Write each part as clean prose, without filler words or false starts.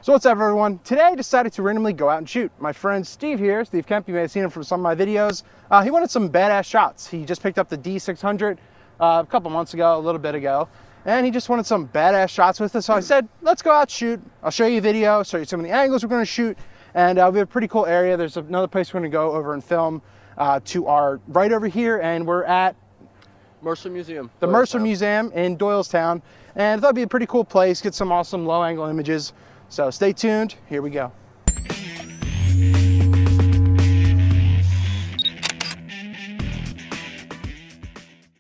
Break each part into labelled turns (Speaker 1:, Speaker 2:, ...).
Speaker 1: So what's up, everyone? Today I decided to randomly go out and shoot. My friend Steve here, Steve Kemp, you may have seen him from some of my videos. He wanted some badass shots. He just picked up the D600 a couple months ago, a little bit ago, and he just wanted some badass shots with us. So I said, let's go out shoot. I'll show you a video, show you some of the angles we're going to shoot, and we have a pretty cool area. There's another place we're going to go over and film to our right over here, and we're at
Speaker 2: Mercer Museum.
Speaker 1: The Mercer Museum in Doylestown, and I thought it'd be a pretty cool place, get some awesome low angle images. So stay tuned, here we go.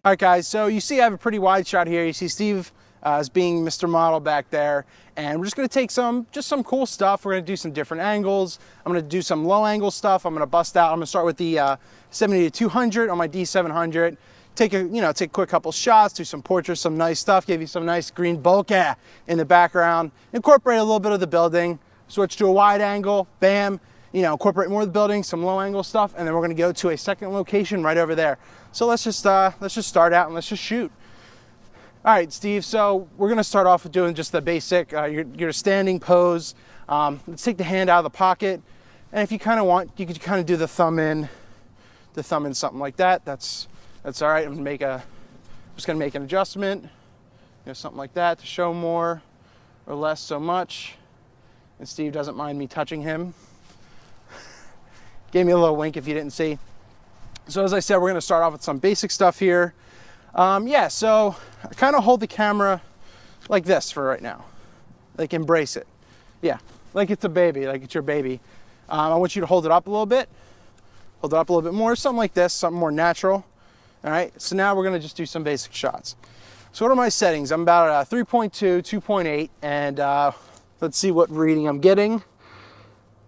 Speaker 1: All right guys, so you see I have a pretty wide shot here. You see Steve as being Mr. Model back there, and we're just gonna take some cool stuff. We're gonna do some different angles. I'm gonna do some low angle stuff. I'm gonna bust out, I'm gonna start with the 70-200 on my D700. Take a quick couple shots, do some portraits, some nice stuff, give you some nice green bokeh in the background, incorporate a little bit of the building, switch to a wide angle, bam, incorporate more of the building, some low angle stuff, and then we're gonna go to a second location right over there. So let's just start out and let's just shoot. All right, Steve, so we're gonna start off with doing just the basic, your standing pose. Let's take the hand out of the pocket, and if you kind of want, you could kind of do the thumb in something like that. That's all right. I'm just gonna make an adjustment, something like that to show more or less so much. And Steve doesn't mind me touching him. Gave me a little wink if you didn't see. So as I said, we're gonna start off with some basic stuff here. Yeah, so I kind of hold the camera like this for right now. Like embrace it. Yeah, like it's a baby, like it's your baby. I want you to hold it up a little bit. Hold it up a little bit more, something like this, something more natural. All right, so now we're gonna just do some basic shots. So what are my settings? I'm about 3.2, 2.8, and let's see what reading I'm getting.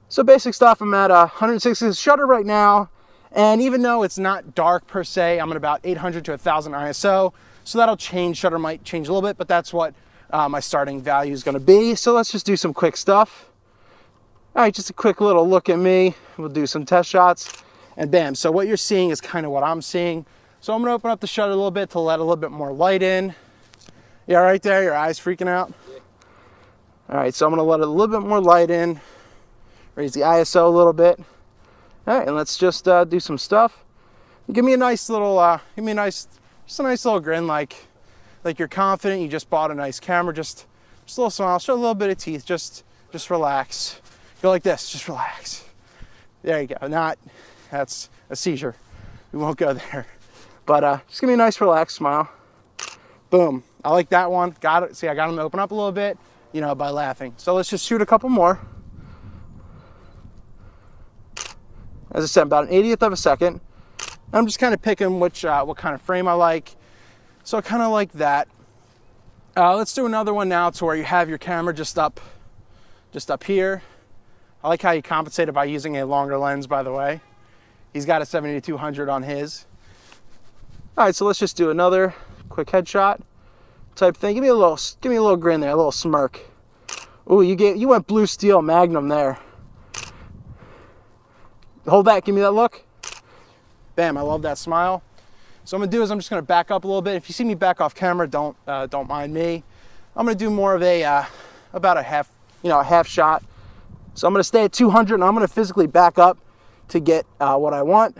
Speaker 1: So basic stuff, I'm at 160 shutter right now, and even though it's not dark per se, I'm at about 800 to 1000 ISO, so that'll change, shutter might change a little bit, but that's what my starting value is gonna be. So let's just do some quick stuff. All right, just a quick little look at me. We'll do some test shots, and bam. So what you're seeing is kind of what I'm seeing. So I'm gonna open up the shutter a little bit to let a little bit more light in. Yeah, right there, your eyes freaking out? Yeah. All right, so I'm gonna let a little bit more light in. Raise the ISO a little bit. All right, and let's just do some stuff. Give me a nice little, just a nice little grin, like you're confident, you just bought a nice camera, just a little smile, show a little bit of teeth, just relax. Go like this, just relax. There you go, that's a seizure. We won't go there. But just give me a nice relaxed smile. Boom. I like that one. Got it. See, I got him to open up a little bit, by laughing. So let's just shoot a couple more. As I said, about an 80th of a second. I'm just kind of picking what kind of frame I like. So I kind of like that. Let's do another one now to where you have your camera just up here. I like how you compensate it by using a longer lens, by the way. He's got a 70-200 on his. All right, so let's just do another quick headshot type thing. Give me a little grin there, a little smirk. Ooh, you went blue steel magnum there. Hold that, give me that look. Bam, I love that smile. So what I'm gonna do is I'm just gonna back up a little bit. If you see me back off camera, don't mind me. I'm gonna do more of a about a half shot. So I'm gonna stay at 200 and I'm gonna physically back up to get what I want.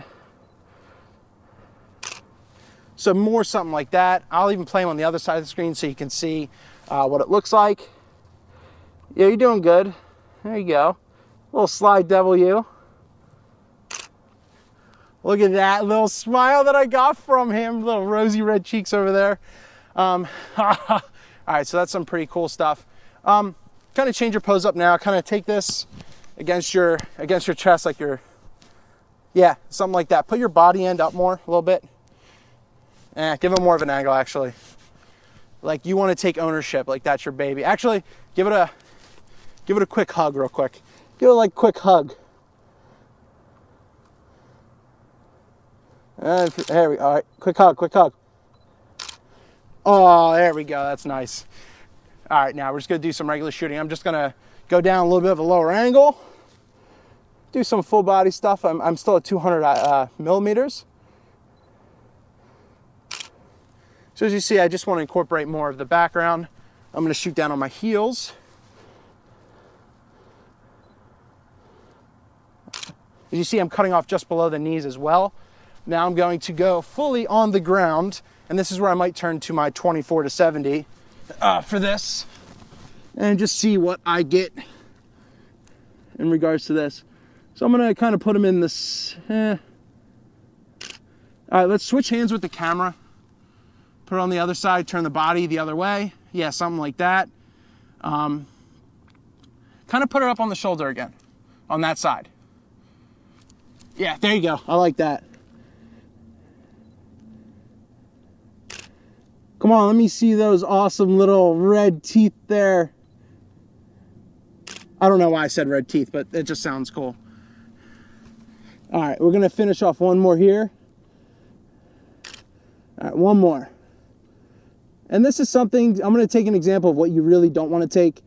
Speaker 1: So more something like that. I'll even play them on the other side of the screen so you can see what it looks like. Yeah, you're doing good. There you go. A little slide devil you. Look at that little smile that I got from him. Little rosy red cheeks over there. All right, so that's some pretty cool stuff. Kind of change your pose up now. Kind of take this against your chest like yeah, something like that. Put your body end up more a little bit. Give it more of an angle, actually. Like you want to take ownership, like that's your baby. Actually, give it a quick hug real quick. Give it like a quick hug. And there we go. All right, quick hug. Oh, there we go, that's nice. All right, now we're just gonna do some regular shooting. I'm just gonna go down a little bit of a lower angle. Do some full body stuff. I'm still at 200 millimeters. So as you see, I just want to incorporate more of the background. I'm going to shoot down on my heels. As you see, I'm cutting off just below the knees as well. Now I'm going to go fully on the ground, and this is where I might turn to my 24 to 70 for this, and just see what I get in regards to this. So I'm gonna kind of put them in this, All right, let's switch hands with the camera. Put it on the other side, turn the body the other way. Yeah, something like that. Kind of put it up on the shoulder again, on that side. Yeah, there you go, I like that. Come on, let me see those awesome little red teeth there. I don't know why I said red teeth, but it just sounds cool. All right, we're gonna finish off one more here. All right, one more. And this is something, I'm gonna take an example of what you really don't wanna take.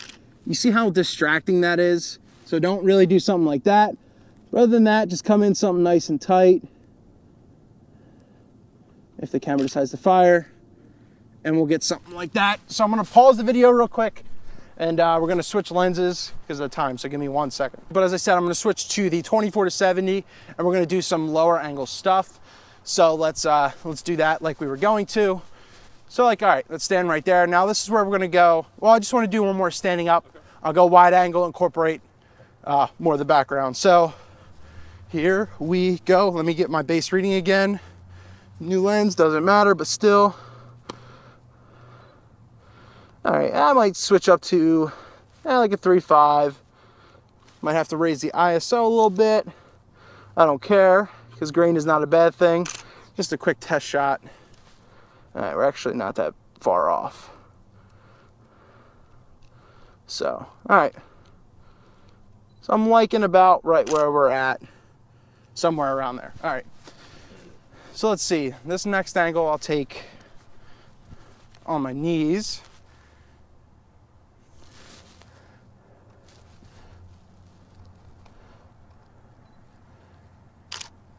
Speaker 1: You see how distracting that is? So don't really do something like that. Rather than that, just come in something nice and tight. If the camera decides to fire. And we'll get something like that. So I'm gonna pause the video real quick, and we're gonna switch lenses because of the time, so give me 1 second. But as I said, I'm gonna switch to the 24 to 70, and we're gonna do some lower angle stuff. So let's do that like we were going to. So like, all right, let's stand right there. Now this is where we're gonna go. Well, I just wanna do one more standing up. Okay. I'll go wide angle, incorporate more of the background. So here we go. Let me get my base reading again. New lens, doesn't matter, but still. All right, I might switch up to like a 3.5. Might have to raise the ISO a little bit. I don't care, because grain is not a bad thing. Just a quick test shot. All right, we're actually not that far off. So, all right. So I'm liking about right where we're at, somewhere around there. All right. So let's see, this next angle I'll take on my knees.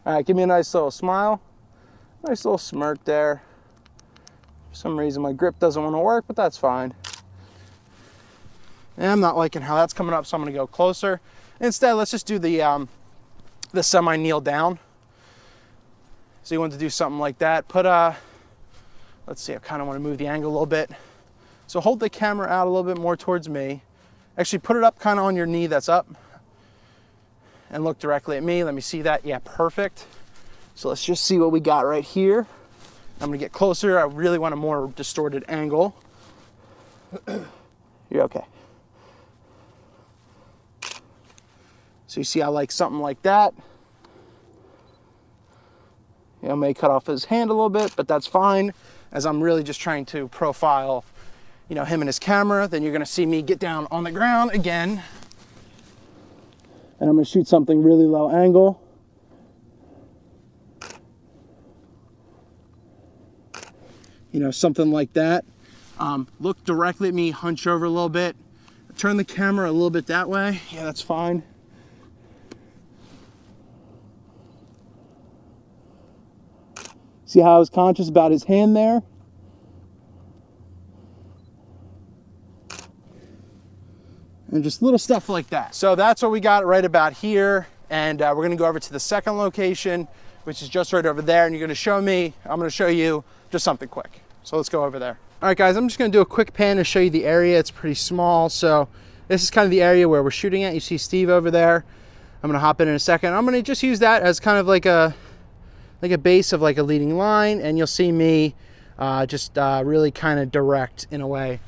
Speaker 1: All right, give me a nice little smile. Nice little smirk there. For some reason my grip doesn't want to work, but that's fine. And I'm not liking how that's coming up, so I'm gonna go closer. Instead, let's just do the semi-kneel down. So you want to do something like that. Put let's see, I kind of want to move the angle a little bit. So hold the camera out a little bit more towards me. Actually put it up kind of on your knee that's up. And look directly at me. Let me see that. Yeah, perfect. So let's just see what we got right here. I'm gonna get closer. I really want a more distorted angle. You're okay. So you see I like something like that. You know, I may cut off his hand a little bit, but that's fine, as I'm really just trying to profile, you know, him and his camera. Then you're gonna see me get down on the ground again. And I'm gonna shoot something really low angle. You know, something like that. Look directly at me, hunch over a little bit. Turn the camera a little bit that way. Yeah, that's fine. See how I was conscious about his hand there? And just little stuff like that. So that's what we got right about here. And we're gonna go over to the second location, which is just right over there. And you're gonna show me, I'm gonna show you just something quick. So let's go over there. All right, guys, I'm just gonna do a quick pan to show you the area. It's pretty small. So this is kind of the area where we're shooting at. You see Steve over there. I'm gonna hop in a second. I'm gonna just use that as kind of like a base of like a leading line. And you'll see me just really kind of direct in a way.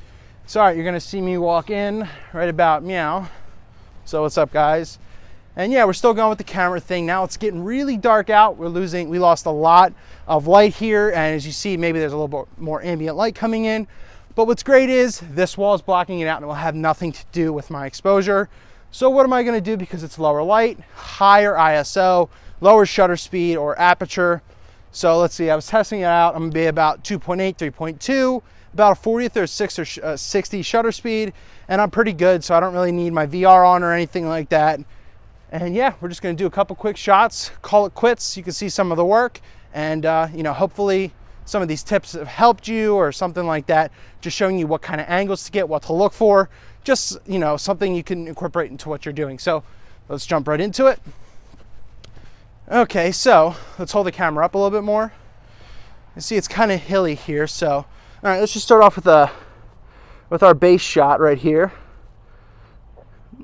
Speaker 1: So, all right, you're gonna see me walk in right about meow. So what's up, guys? And yeah, we're still going with the camera thing. Now it's getting really dark out. We lost a lot of light here. And as you see, maybe there's a little bit more ambient light coming in. But what's great is this wall is blocking it out and it will have nothing to do with my exposure. So what am I gonna do? Because it's lower light, higher ISO, lower shutter speed or aperture. So let's see, I was testing it out. I'm gonna be about 2.8, 3.2. About a 40th or 60 shutter speed, and I'm pretty good, so I don't really need my VR on or anything like that. And yeah, we're just gonna do a couple quick shots, call it quits. You can see some of the work, and you know, hopefully some of these tips have helped you or something like that, just showing you what kind of angles to get, what to look for, just, you know, something you can incorporate into what you're doing. So let's jump right into it. Okay, so let's hold the camera up a little bit more. You see it's kind of hilly here, so all right, let's just start off with our base shot right here.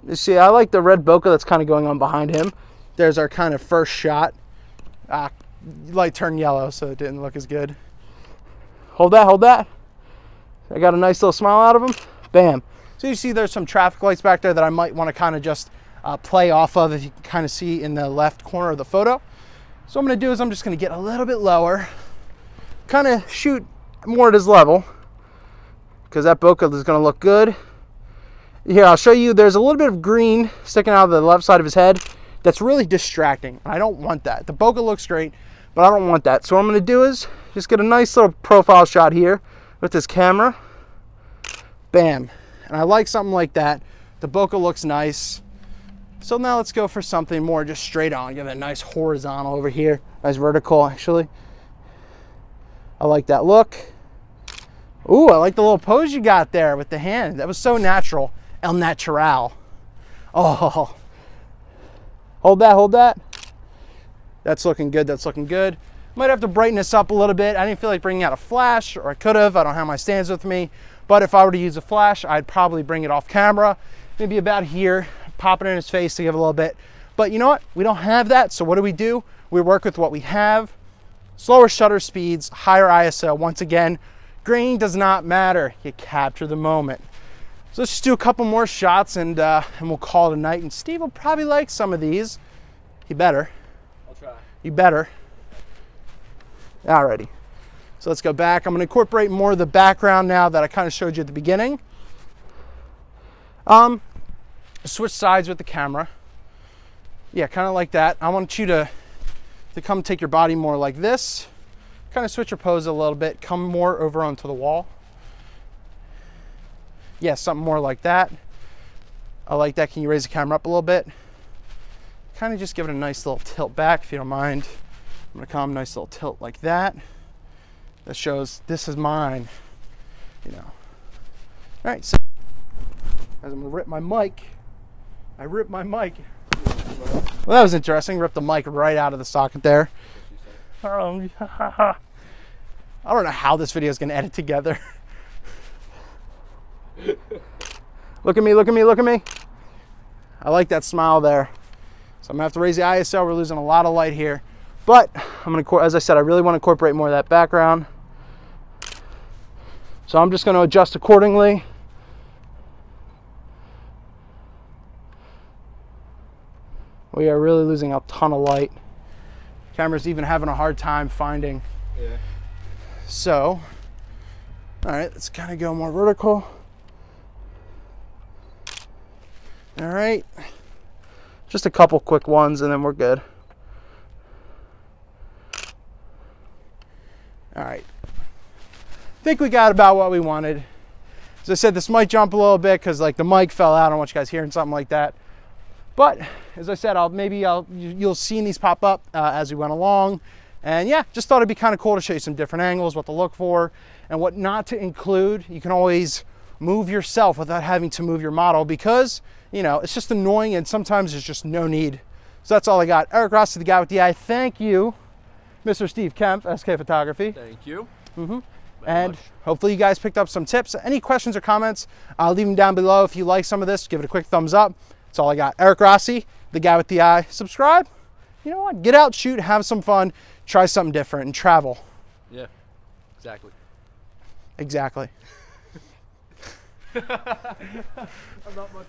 Speaker 1: You see, I like the red bokeh that's kind of going on behind him. There's our kind of first shot. Light turned yellow, so it didn't look as good. Hold that, hold that. I got a nice little smile out of him. Bam. So you see there's some traffic lights back there that I might want to kind of just play off of, if you can kind of see in the left corner of the photo. So what I'm going to do is I'm just going to get a little bit lower, kind of shoot more at his level, because that bokeh is going to look good. Here, I'll show you, there's a little bit of green sticking out of the left side of his head. That's really distracting. I don't want that. The bokeh looks great, but I don't want that. So what I'm going to do is just get a nice little profile shot here with this camera. Bam. And I like something like that. The bokeh looks nice. So now let's go for something more just straight on. Give it a nice horizontal over here. Nice vertical, actually. I like that look. Ooh, I like the little pose you got there with the hand. That was so natural. El natural. Oh. Hold that, hold that. That's looking good, that's looking good. Might have to brighten this up a little bit. I didn't feel like bringing out a flash, or I could have. I don't have my stands with me. But if I were to use a flash, I'd probably bring it off camera. Maybe about here, pop it in his face to give a little bit. But you know what? We don't have that, so what do? We work with what we have. Slower shutter speeds, higher ISO. Once again, grain does not matter. You capture the moment. So let's just do a couple more shots and we'll call it a night. And Steve will probably like some of these. He better.
Speaker 2: I'll try.
Speaker 1: You better. Alrighty. So let's go back. I'm going to incorporate more of the background now that I kind of showed you at the beginning. Switch sides with the camera. Yeah, kind of like that. I want you to come take your body more like this. Kind of switch your pose a little bit. Come more over onto the wall. Yeah, something more like that. I like that. Can you raise the camera up a little bit? Kind of just give it a nice little tilt back, if you don't mind. I'm going to come nice little tilt like that. That shows this is mine, you know. All right, so as I'm going to rip my mic, I ripped my mic. Well, that was interesting. Ripped the mic right out of the socket there. I don't know how this video is going to edit together. Look at me, look at me, look at me. I like that smile there. So I'm going to have to raise the ISO. We're losing a lot of light here. But I'm going to, as I said, I really want to incorporate more of that background. So I'm just going to adjust accordingly. We are really losing a ton of light. Camera's even having a hard time finding.
Speaker 2: Yeah.
Speaker 1: So, all right, let's kind of go more vertical. All right. Just a couple quick ones and then we're good. All right. I think we got about what we wanted. As I said, this might jump a little bit because like the mic fell out. I don't want you guys hearing something like that. But as I said, you'll see these pop up as we went along. And yeah, just thought it'd be kind of cool to show you some different angles, what to look for and what not to include. You can always move yourself without having to move your model because, you know, it's just annoying and sometimes there's just no need. So that's all I got. Eric Rossi, the guy with the eye. Thank you, Mr. Steve Kemp, SK Photography.
Speaker 2: Thank you.
Speaker 1: And hopefully you guys picked up some tips. Any questions or comments, leave them down below. If you like some of this, give it a quick thumbs up. That's all I got. Eric Rossi, the guy with the eye. Subscribe. You know what? Get out, shoot, have some fun, try something different, and travel.
Speaker 2: Yeah, exactly.
Speaker 1: Exactly.
Speaker 2: I'm not much